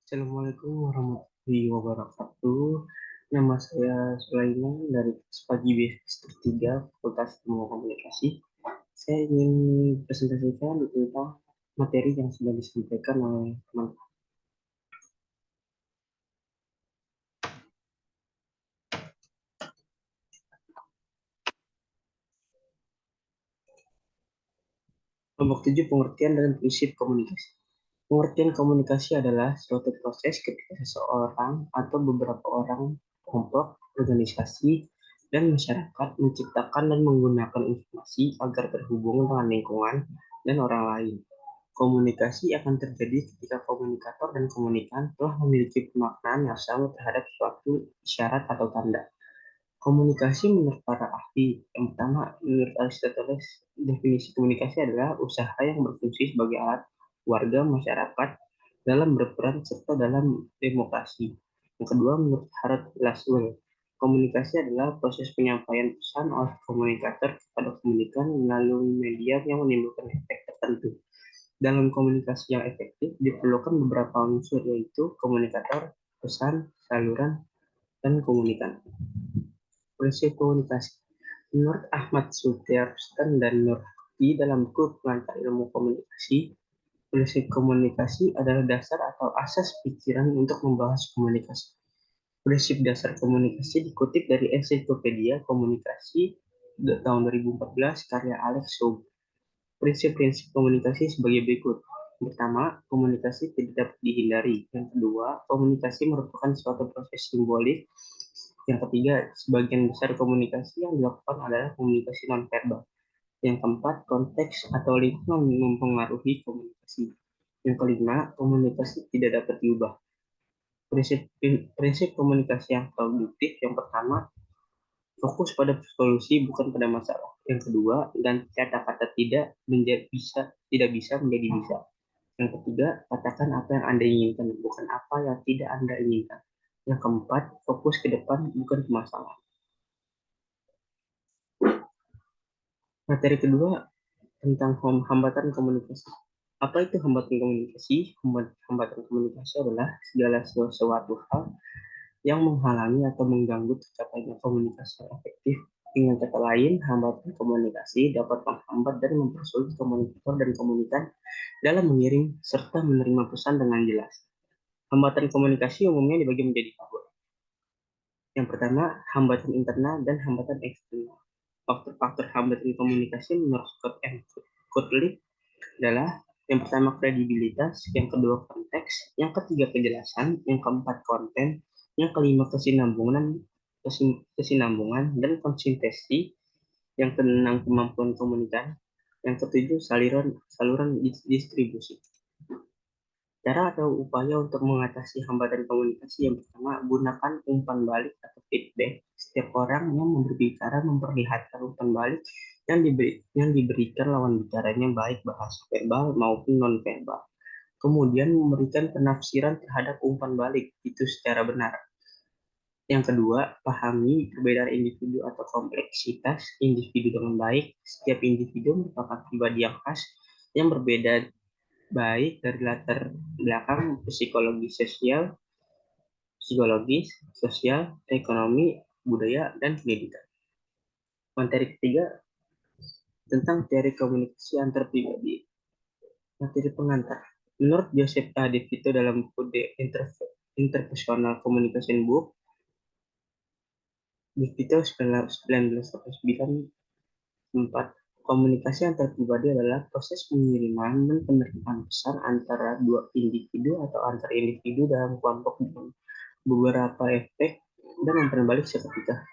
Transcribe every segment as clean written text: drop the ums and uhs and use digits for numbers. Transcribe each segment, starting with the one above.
Assalamualaikum warahmatullahi wabarakatuh. Nama saya Sulaiman dari Pagi Semester 3 Fakultas Ilmu Komunikasi. Saya ingin presentasikan tentang materi yang sudah disampaikan oleh teman. Kelompok 7, pengertian dan prinsip komunikasi. Pengertian komunikasi adalah suatu proses ketika seseorang atau beberapa orang, kelompok, organisasi, dan masyarakat menciptakan dan menggunakan informasi agar terhubung dengan lingkungan dan orang lain. Komunikasi akan terjadi ketika komunikator dan komunikan telah memiliki pemaknaan yang sama terhadap suatu isyarat atau tanda. Komunikasi menurut para ahli, yang pertama, menurut Aristoteles, definisi komunikasi adalah usaha yang berfungsi sebagai alat warga masyarakat dalam berperan serta dalam demokrasi. Yang kedua, menurut Harold Laswell, komunikasi adalah proses penyampaian pesan oleh komunikator kepada komunikan melalui media yang menimbulkan efek tertentu. Dalam komunikasi yang efektif, diperlukan beberapa unsur, yaitu komunikator, pesan, saluran, dan komunikan. Prinsip komunikasi. Menurut Ahmad Suterston dan Nur Hakti dalam buku Pengantar Ilmu Komunikasi, prinsip komunikasi adalah dasar atau asas pikiran untuk membahas komunikasi. Prinsip dasar komunikasi dikutip dari Ensiklopedia Komunikasi tahun 2014 karya Alex Soub. Prinsip-prinsip komunikasi sebagai berikut. Pertama, komunikasi tidak dapat dihindari. Yang kedua, komunikasi merupakan suatu proses simbolik. Yang ketiga, sebagian besar komunikasi yang dilakukan adalah komunikasi nonverbal. Yang keempat, konteks atau lingkungan mempengaruhi komunikasi. Yang kelima, komunikasi tidak dapat diubah. Prinsip komunikasi yang produktif yang pertama, fokus pada solusi bukan pada masalah. Yang kedua, ganti kata-kata tidak bisa menjadi bisa. Yang ketiga, katakan apa yang Anda inginkan, bukan apa yang tidak Anda inginkan. Yang keempat, fokus ke depan, bukan ke masalah. Materi kedua tentang hambatan komunikasi. Apa itu hambatan komunikasi? Hambatan komunikasi adalah segala sesuatu hal yang menghalangi atau mengganggu tercapainya komunikasi yang efektif. Dengan kata lain, hambatan komunikasi dapat menghambat dan mempersulit komunikator dan komunikan dalam mengirim serta menerima pesan dengan jelas. Hambatan komunikasi umumnya dibagi menjadi dua. Yang pertama, hambatan internal dan hambatan eksternal. Faktor-faktor hambatan komunikasi menurut Scott M. Gottlieb adalah yang pertama kredibilitas, yang kedua konteks, yang ketiga kejelasan, yang keempat konten, yang kelima kesinambungan dan konsistensi, yang keenam kemampuan komunikasi, yang ketujuh saluran distribusi. Cara atau upaya untuk mengatasi hambatan komunikasi yang pertama, gunakan umpan balik atau feedback. Setiap orang yang berbicara memperlihatkan umpan balik yang diberikan lawan bicaranya baik bahasa verbal maupun non-verbal. Kemudian memberikan penafsiran terhadap umpan balik itu secara benar. Yang kedua, pahami perbedaan individu atau kompleksitas individu dengan baik. Setiap individu merupakan pribadi yang khas yang berbeda baik dari latar belakang psikologis, sosial, ekonomi, budaya, dan pendidikan. Materi ketiga tentang teori komunikasi antar pribadi. Materi pengantar. Menurut Joseph A. DeVito dalam buku The Interpersonal Communication Book, DeVito 1994, komunikasi antar pribadi adalah proses pengiriman dan penerimaan pesan antara dua individu atau antar individu dalam kelompok dengan beberapa efek dan umpan balik seketika.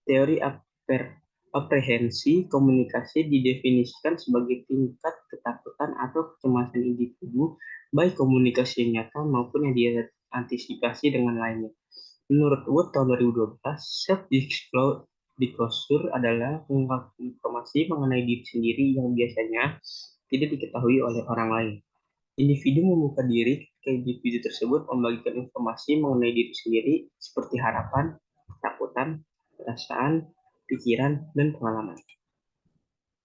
Teori aprehensi komunikasi didefinisikan sebagai tingkat ketakutan atau kecemasan individu, baik komunikasi yang nyata maupun yang diantisipasi dengan lainnya. Menurut Wood tahun 2012, self-disclosure adalah pengungkapan informasi mengenai diri sendiri yang biasanya tidak diketahui oleh orang lain. Individu membuka diri ketika individu tersebut membagikan informasi mengenai diri sendiri seperti harapan, ketakutan, perasaan, pikiran, dan pengalaman.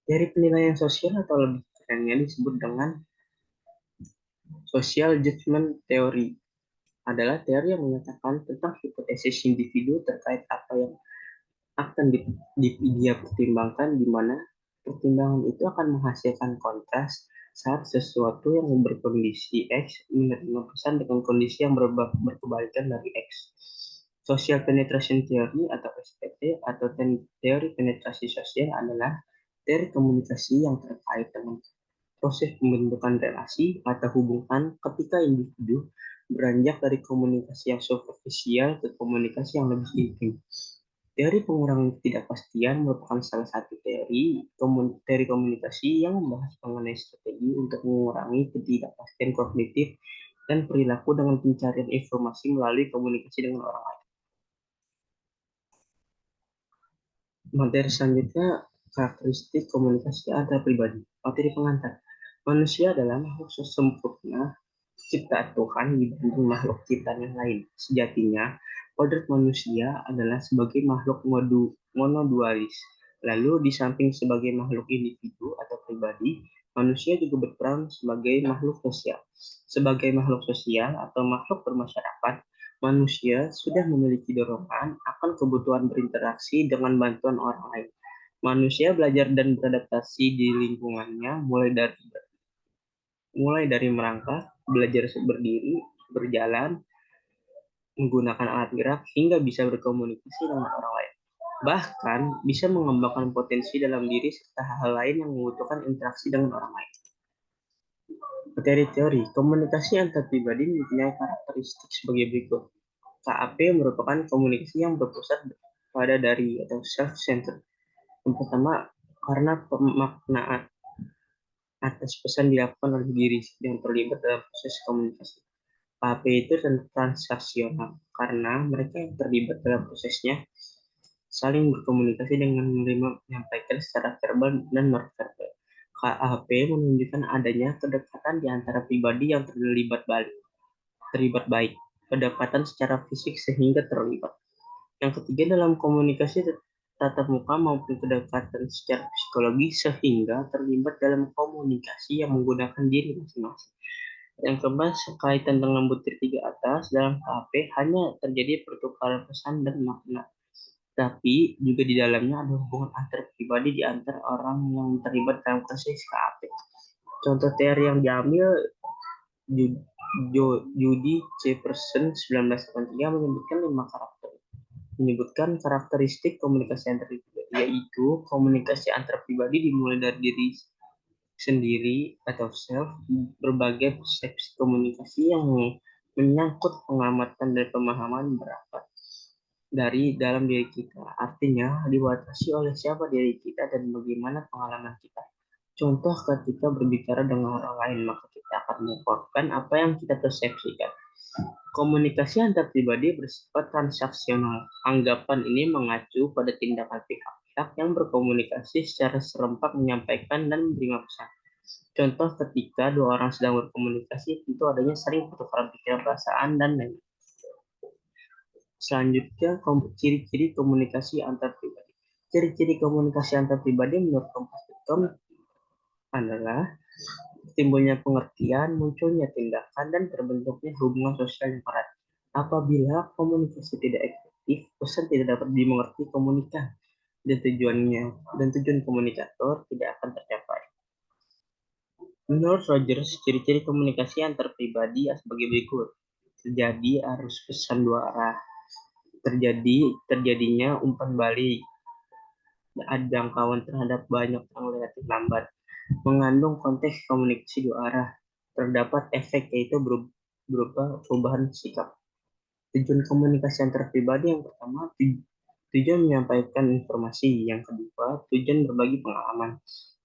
Dari penilaian sosial atau lebih kerennya disebut dengan social judgment theory. adalah teori yang menyatakan tentang hipotesis individu terkait apa yang akan dia pertimbangkan, di mana pertimbangan itu akan menghasilkan kontras saat sesuatu yang berkondisi X menerima pesan dengan kondisi yang berkebalikan dari X. Social Penetration Theory atau SPT atau teori penetrasi sosial adalah teori komunikasi yang terkait dengan proses pembentukan relasi atau hubungan ketika individu beranjak dari komunikasi yang superficial ke komunikasi yang lebih intim. Teori pengurangan ketidakpastian merupakan salah satu teori komunikasi yang membahas mengenai strategi untuk mengurangi ketidakpastian kognitif dan perilaku dengan pencarian informasi melalui komunikasi dengan orang lain. Materi selanjutnya, karakteristik komunikasi antar pribadi. Materi pengantar. Manusia adalah makhluk sempurna ciptaan Tuhan dibanding makhluk ciptaan yang lain. Sejatinya, kodrat manusia adalah sebagai makhluk monodualis. Lalu, di samping sebagai makhluk individu atau pribadi, manusia juga berperan sebagai makhluk sosial. Sebagai makhluk sosial atau makhluk bermasyarakat, manusia sudah memiliki dorongan akan kebutuhan berinteraksi dengan bantuan orang lain. Manusia belajar dan beradaptasi di lingkungannya mulai dari merangkak, belajar berdiri, berjalan, menggunakan alat gerak, hingga bisa berkomunikasi dengan orang lain. Bahkan bisa mengembangkan potensi dalam diri serta hal-hal lain yang membutuhkan interaksi dengan orang lain. Materi teori, komunikasi antar pribadi mempunyai karakteristik sebagai berikut. KAP merupakan komunikasi yang berpusat pada dari atau self-centered. Yang pertama, karena pemaknaan atas pesan dilakukan oleh diri yang terlibat dalam proses komunikasi. KAP itu transaksional karena mereka yang terlibat dalam prosesnya saling berkomunikasi dengan menerima menyampaikan secara verbal dan non-verbal. KAP menunjukkan adanya kedekatan di antara pribadi yang terlibat baik, kedekatan secara fisik sehingga terlibat. Yang ketiga, dalam komunikasi tatap muka maupun kedekatan secara psikologi sehingga terlibat dalam komunikasi yang menggunakan diri masing-masing. Yang keempat, kaitan dengan butir tiga atas dalam KAP hanya terjadi pertukaran pesan dan makna, tapi juga di dalamnya ada hubungan antar pribadi di antara orang yang terlibat dalam proses KAP. Contoh teori yang diambil Judy Jefferson 1983 menyebutkan karakteristik komunikasi antar pribadi, yaitu komunikasi antar pribadi dimulai dari diri sendiri atau self, berbagai persepsi komunikasi yang menyangkut pengamatan dan pemahaman berangkat dari dalam diri kita. Artinya, dibatasi oleh siapa diri kita dan bagaimana pengalaman kita. Contoh, ketika berbicara dengan orang lain, maka kita akan mengungkapkan apa yang kita persepsikan. Komunikasi antar pribadi bersifat transaksional. Anggapan ini mengacu pada tindakan pihak-pihak yang berkomunikasi secara serempak menyampaikan dan menerima pesan. Contoh, ketika dua orang sedang berkomunikasi, tentu adanya sering pertukaran pikiran, perasaan, dan lain-lain. Selanjutnya, ciri-ciri komunikasi antar pribadi. Ciri-ciri komunikasi antar pribadi menurut Kompas.com adalah timbulnya pengertian, munculnya tindakan, dan terbentuknya hubungan sosial yang erat. Apabila komunikasi tidak efektif, pesan tidak dapat dimengerti komunikan, dan tujuan komunikator tidak akan tercapai. Menurut Rogers, ciri-ciri komunikasi antar pribadi sebagai berikut. Terjadi arus pesan dua arah. Terjadinya umpan balik. Ada jangkauan terhadap banyak orang relatif lambat. Mengandung konteks komunikasi dua arah. Terdapat efek yaitu berupa perubahan sikap. Tujuan komunikasi antar pribadi yang pertama, tujuan menyampaikan informasi. Yang kedua, tujuan berbagi pengalaman.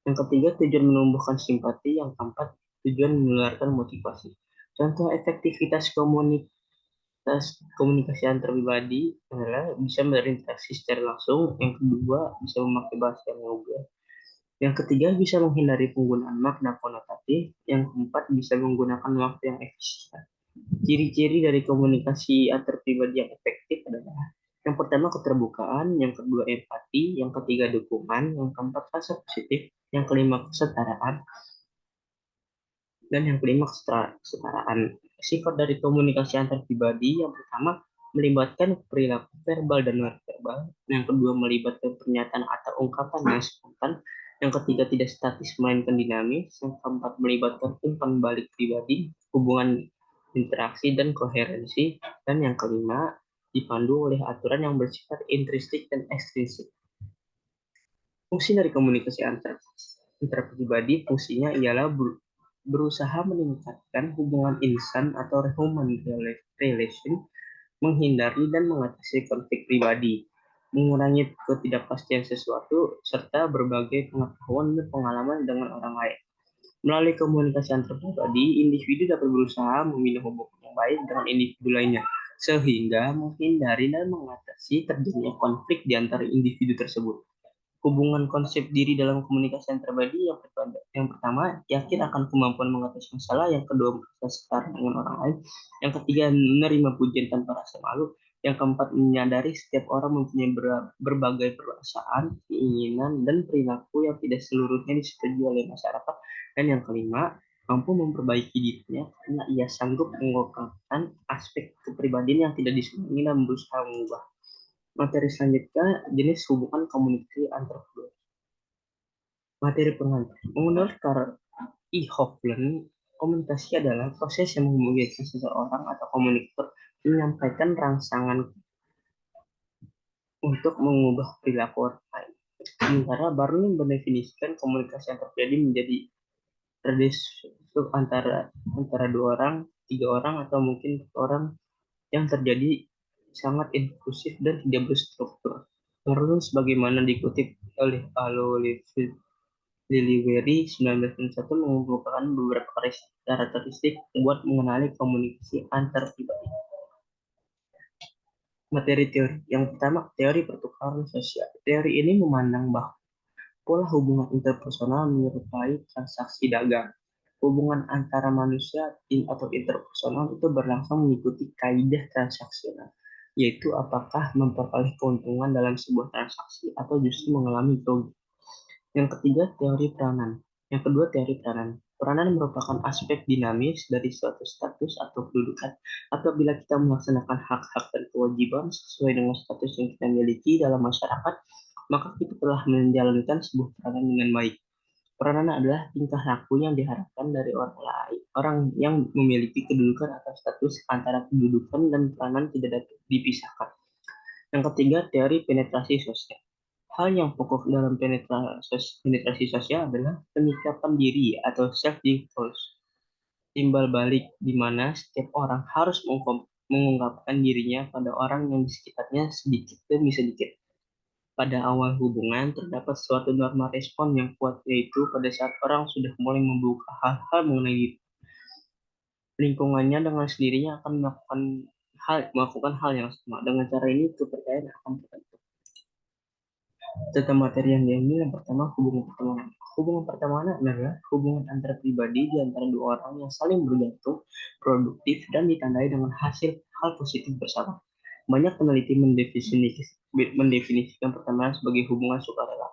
Yang ketiga, tujuan menumbuhkan simpati. Yang keempat, tujuan menularkan motivasi. Contoh efektivitas komunikasi antar pribadi adalah bisa berinteraksi secara langsung. Yang kedua, bisa memakai bahasa yang mudah. Yang ketiga, bisa menghindari penggunaan makna konotatif. Yang keempat, bisa menggunakan waktu yang efisien. Ciri-ciri dari komunikasi antar pribadi yang efektif adalah yang pertama keterbukaan, yang kedua empati, yang ketiga dukungan, yang keempat rasa positif, yang kelima kesetaraan, Dan yang kelima, kesetaraan. Sifat dari komunikasi antar pribadi yang pertama melibatkan perilaku verbal dan non-verbal. Yang kedua melibatkan pernyataan atau ungkapan yang spontan. Yang ketiga tidak statis melainkan dinamis. Yang keempat melibatkan umpan balik pribadi, hubungan interaksi dan koherensi. Dan yang kelima dipandu oleh aturan yang bersifat intrinsik dan ekstrinsik. Fungsi dari komunikasi antar pribadi fungsinya ialah berusaha meningkatkan hubungan insan atau human relation, menghindari dan mengatasi konflik pribadi, mengurangi ketidakpastian sesuatu, serta berbagai pengetahuan dan pengalaman dengan orang lain. Melalui komunikasi antar pribadi, individu dapat berusaha membina hubungan yang baik dengan individu lainnya, sehingga menghindari dan mengatasi terjadinya konflik di antara individu tersebut. Hubungan konsep diri dalam komunikasi antar pribadi yang pertama, yakin akan kemampuan mengatasi masalah. Yang kedua, merasa setara dengan orang lain. Yang ketiga, menerima pujian tanpa rasa malu. Yang keempat, menyadari setiap orang mempunyai berbagai perasaan, keinginan, dan perilaku yang tidak seluruhnya disetujui oleh masyarakat. Dan yang kelima, mampu memperbaiki dirinya karena ia sanggup mengungkapkan aspek kepribadian yang tidak disenangi dan berusaha mengubah. Materi selanjutnya, jenis hubungan komunikasi antar kedua. Materi pengantar. Menurut Karl E. Hoffman, komunikasi adalah proses yang memungkinkan seseorang atau komunikator menyampaikan rangsangan untuk mengubah perilaku orang lain. Sementara Barnum mendefinisikan komunikasi antar pribadi menjadi tradisi antara dua orang, tiga orang, atau mungkin orang yang terjadi sangat inklusif dan tidak berstruktur. Menurut sebagaimana dikutip oleh Alo Liliweri 1991 mengumpulkan beberapa karakteristik buat mengenali komunikasi antar pribadi. Materi teori. Yang pertama, teori pertukaran sosial. Teori ini memandang bahwa pola hubungan interpersonal menyerupai transaksi dagang. Hubungan antara manusia atau interpersonal itu berlangsung mengikuti kaidah transaksional, yaitu apakah memperoleh keuntungan dalam sebuah transaksi atau justru mengalami kerugian. Yang ketiga, teori peranan. Yang kedua, teori peranan. Peranan merupakan aspek dinamis dari suatu status atau kedudukan. Apabila kita melaksanakan hak-hak dan kewajiban sesuai dengan status yang kita miliki dalam masyarakat, maka kita telah menjalankan sebuah peranan dengan baik. Peranan adalah tingkah laku yang diharapkan dari orang lain, orang yang memiliki kedudukan atau status. Antara kedudukan dan peranan tidak dapat dipisahkan. Yang ketiga, teori penetrasi sosial. Hal yang pokok dalam penetrasi sosial adalah penyikapan diri atau self-discourse, timbal balik di mana setiap orang harus mengungkapkan dirinya pada orang yang di sekitarnya sedikit demi sedikit. Pada awal hubungan, terdapat suatu norma respon yang kuat, yaitu pada saat orang sudah mulai membuka hal-hal mengenai lingkungannya, dengan sendirinya akan melakukan hal yang sama. Dengan cara ini, kepercayaan akan terbentuk. Tentang materi yang diambil, yang pertama, hubungan pertemanan. Hubungan pertemanan adalah hubungan antara pribadi di antara dua orang yang saling bergantung, produktif, dan ditandai dengan hasil hal positif bersama. Banyak peneliti mendefinisikan pertemanan sebagai hubungan sukarela,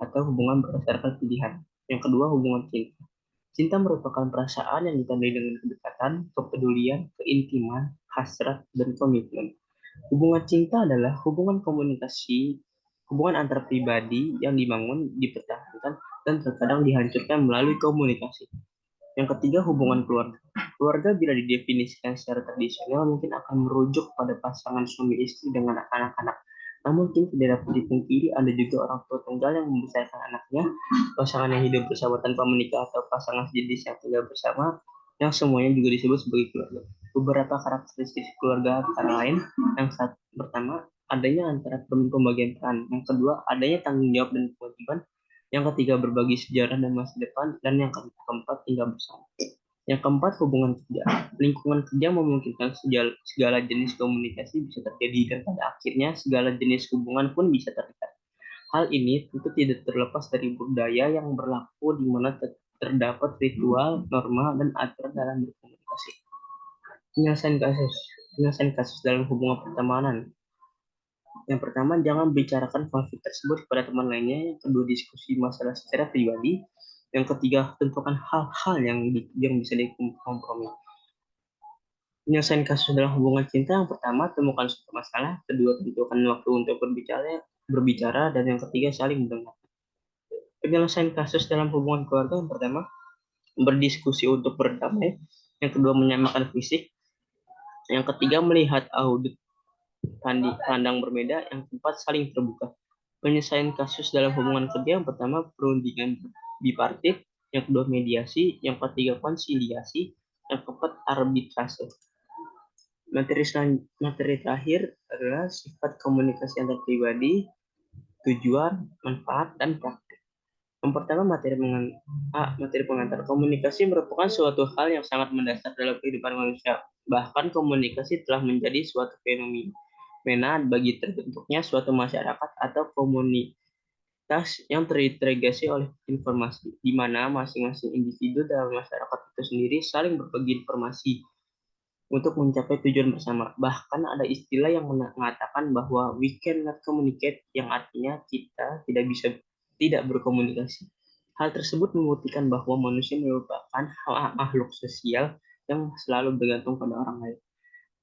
atau hubungan berdasarkan pilihan. Yang kedua, hubungan cinta. Cinta merupakan perasaan yang ditandai dengan kedekatan, kepedulian, keintiman, hasrat, dan komitmen. Hubungan cinta adalah hubungan antar pribadi yang dibangun, dipertahankan, dan terkadang dihancurkan melalui komunikasi. Yang ketiga, hubungan keluarga. Keluarga bila didefinisikan secara tradisional mungkin akan merujuk pada pasangan suami istri dengan anak-anak. Namun tidak dapat dipungkiri ada juga orang tua tunggal yang membesarkan anaknya, pasangan yang hidup bersama tanpa menikah, atau pasangan sejenis yang tinggal bersama, yang semuanya juga disebut sebagai keluarga. Beberapa karakteristik keluarga antara lain, yang pertama, adanya antara pembagian peran. Yang kedua, adanya tanggung jawab dan kewajiban. Yang ketiga, berbagi sejarah dan masa depan. Dan yang keempat, tinggal bersama. Yang keempat, hubungan kerja. Lingkungan kerja memungkinkan segala jenis komunikasi bisa terjadi, dan pada akhirnya segala jenis hubungan pun bisa terlihat. Hal ini tentu tidak terlepas dari budaya yang berlaku, di mana terdapat ritual, norma, dan aturan dalam berkomunikasi. Penyelesaian kasus dalam hubungan pertemanan. Yang pertama, jangan bicarakan konflik tersebut kepada teman lainnya. Yang kedua, diskusi masalah secara pribadi. Yang ketiga, tentukan hal-hal yang bisa dikompromi. Penyelesaian kasus dalam hubungan cinta, yang pertama, temukan suatu masalah. Kedua, tentukan waktu untuk berbicara. Dan yang ketiga, saling mendengar. Penyelesaian kasus dalam hubungan keluarga, yang pertama, berdiskusi untuk berdamai. Yang kedua, menyamakan fisik. Yang ketiga, melihat audit pandang berbeda. Yang keempat, saling terbuka. Penyelesaian kasus dalam hubungan kerja, yang pertama, perundingan bipartit. Yang kedua, mediasi. Yang ketiga, konsiliasi. Yang keempat, arbitrase. Materi terakhir adalah sifat komunikasi antar pribadi, tujuan, manfaat, dan praktik. Yang pertama, materi pengantar. Komunikasi merupakan suatu hal yang sangat mendasar dalam kehidupan manusia. Bahkan komunikasi telah menjadi suatu fenomena bagi terbentuknya suatu masyarakat atau komunitas yang terintegrasi oleh informasi, di mana masing-masing individu dalam masyarakat itu sendiri saling berbagi informasi untuk mencapai tujuan bersama. Bahkan ada istilah yang mengatakan bahwa we cannot communicate, yang artinya kita tidak berkomunikasi. Hal tersebut membuktikan bahwa manusia merupakan makhluk sosial yang selalu bergantung pada orang lain.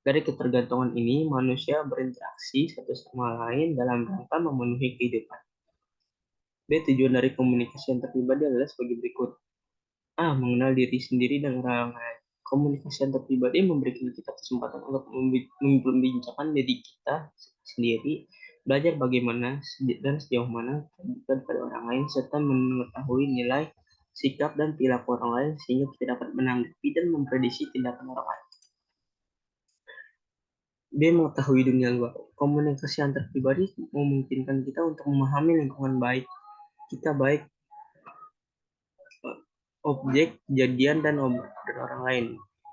Dari ketergantungan ini, manusia berinteraksi satu sama lain dalam rangka memenuhi kehidupan. B. Tujuan dari komunikasi antar pribadi adalah sebagai berikut. A. Mengenal diri sendiri dan orang lain. Komunikasi antar pribadi memberikan kita kesempatan untuk membincangkan diri kita sendiri, belajar bagaimana dan sejauh mana terbuka pada orang lain, serta mengetahui nilai, sikap, dan perilaku orang lain sehingga kita dapat menanggapi dan memprediksi tindakan orang lain. B. Mengetahui dunia luar. Komunikasi antar pribadi memungkinkan kita untuk memahami lingkungan kita, baik objek, kejadian, dan orang lain.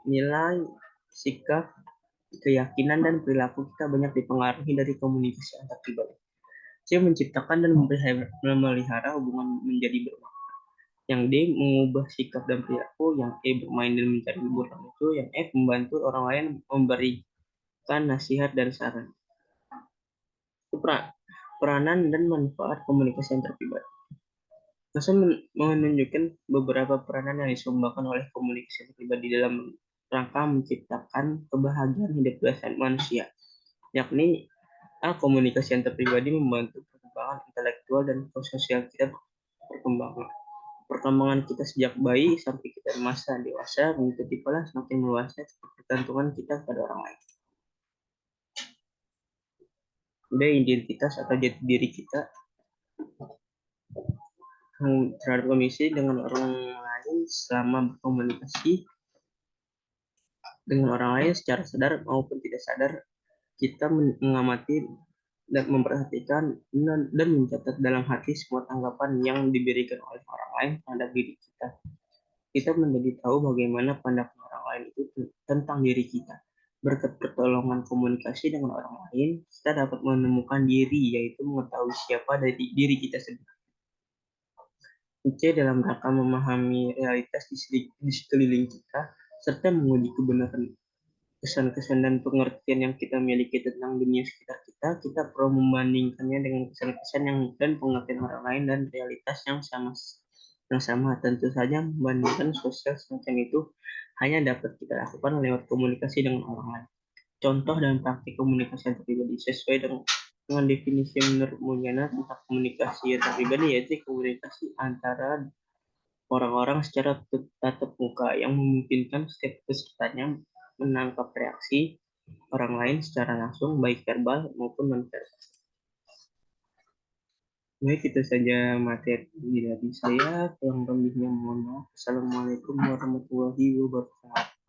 Nilai, sikap, keyakinan, dan perilaku kita banyak dipengaruhi dari komunikasi antar pribadi. C. Menciptakan dan memelihara hubungan menjadi bermakna. Yang D. Mengubah sikap dan perilaku. Yang E. Bermain dan mencari hiburan itu. Yang F. Membantu orang lain, memberikan nasihat dan saran. Peranan dan manfaat komunikasi antar pribadi. Saya menunjukkan beberapa peranan yang disumbangkan oleh komunikasi pribadi dalam rangka menciptakan kebahagiaan hidup manusia, yakni A. Komunikasi antar pribadi membantu perkembangan intelektual dan sosial kita perkembangan kita sejak bayi sampai kita masa dewasa, mengikuti pola semakin meluasnya ketergantungan kita pada orang lain. B. Identitas atau jati diri kita terhadap kondisi dengan orang lain selama berkomunikasi dengan orang lain secara sadar maupun tidak sadar. Kita mengamati dan memperhatikan dan mencatat dalam hati semua tanggapan yang diberikan oleh orang lain terhadap diri kita. Kita menjadi tahu bagaimana pandangan orang lain itu tentang diri kita. Berkat pertolongan komunikasi dengan orang lain, kita dapat menemukan diri, yaitu mengetahui siapa dari diri kita sendiri. C. Dalam rangka memahami realitas di sekeliling kita, serta menguji kebenaran kesan-kesan dan pengertian yang kita miliki tentang dunia sekitar kita perlu membandingkannya dengan kesan-kesan dan pengertian orang lain dan realitas yang sama. Tentu saja membandingkan sosial semacam itu hanya dapat kita lakukan lewat komunikasi dengan orang lain. Contoh dan praktik komunikasi antar pribadi sesuai dengan definisi menurut Mulyana tentang komunikasi antar pribadi, yaitu komunikasi antara orang-orang secara tatap muka yang memungkinkan setiap pesertanya menangkap reaksi orang lain secara langsung, baik verbal maupun non-verbal. Baik, itu saja materi dari saya. Kurang lebihnya mohon maaf. Assalamualaikum warahmatullahi wabarakatuh.